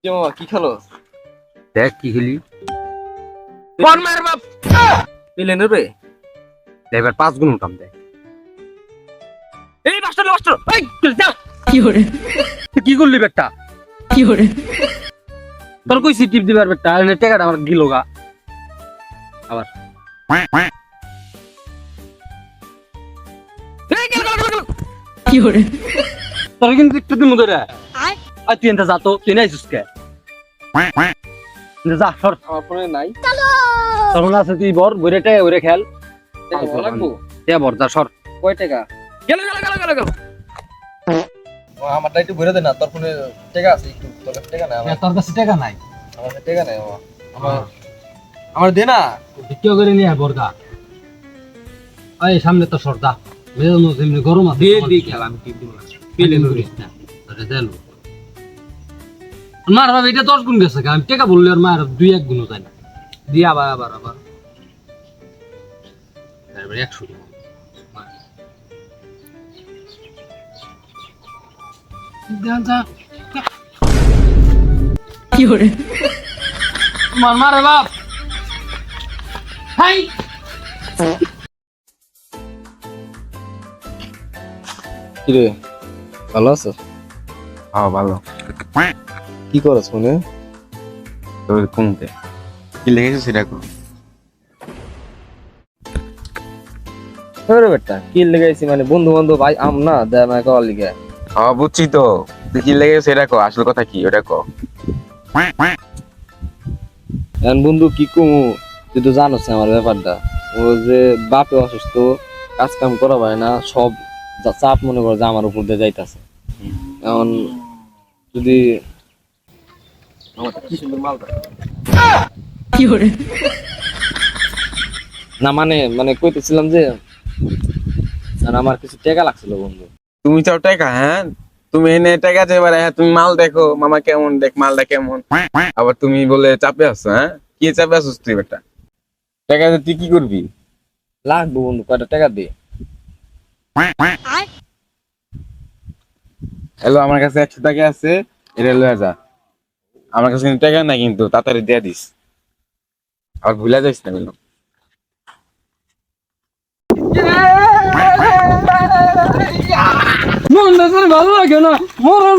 কি মামা কি খেলো? দেখ কি খেলি কোন মার বাপ পেলে নেবে? এবার 5 গুণ কাম দেয়। এই মাস্টার এই যা। তুই কি করলি বেটা? তোর কইছি টিপ দিবার বেটা, এনে টাকাটা আমার গিলোগা আবার। এই গেল। তোর কিন্তু একটু দিমু ধরে আর তুই এনতে যা তো, তুই নাইছিস কে? যা সর, আমার ফোনে নাই। তোর মনে আছে তুই বর ঘুরে টাকা ঘুরে খেল টাকা ভালো লাগবো। তে বর যা সর। কয় টাকা? গেল। আমারটা একটু ঘুরে দে না, তোর ফোনে টাকা আছে একটু, তোর কাছে টাকা নাই আমার। তোর কাছে টাকা নাই? আমার কাছে টাকা নাই মামা। আমার দে না। ভিডিও করে নিয়ে বরগা এই সামনে তো সর যা। মেজানো যেমনি গরম আছে দে খেলা আমি টিপ দিব না। পেলে করিস না তোরে দেলো মার ভাবে এটা 10 গুণ গেছে, আমি টাকা বললে আর মার 2-1 গুণও যায় না। দি আবার তারপরে 100 দিব মার মারে বাপ। হাই কি রে, ভালো আছো? হ্যাঁ ভালো। কি করছ ফোনে? তোর কমতে কি লেগেছে সেটা কর। আরে বেটা কি লাগাইছি মানে বন্ধু বান্ধব ভাই আম না দে না কল লিগে। হ্যাঁ বুঝছি তো, তুই কি লেগেছে সেটা কর, আসল কথা কি ওটা কর। এখন বন্ধু কি কমু, তুই তো জানোস আমার ব্যাপারটা। ও যে বাপে অসুস্থ, কাজ কাম করা পারে না, সব চাপ মনে করে যে আমার উপর দিয়ে যাইতাছে। এখন যদি আমারটা কি সুন্দর মালটা না মানে কইতেছিলাম যে আর আমার কিছু টাকা লাগছিল বন্ধু। তুমি চাও টাকা? হ্যাঁ তুমি এনে টাকা চাইবার, হ্যাঁ তুমি মাল দেখো মামা কেমন, দেখ মালটা কেমন, আবার তুমি বলে চাপে আছো। হ্যাঁ কি চাপে আছিস তুই বেটা? টাকা দিয়ে তুই কি করবি? লাগবো বন্ধু, কয়টা টাকা দে। হ্যালো, আমার কাছে 100 টাকা আছে, এটা লয়ে যা। আমার কাছে কিন্তু টাকা নাই, কিন্তু তাড়াতাড়ি দিয়ে দিস, আর ভুলে যাইস না কিন্তু। মন ভালো লাগে না, মরার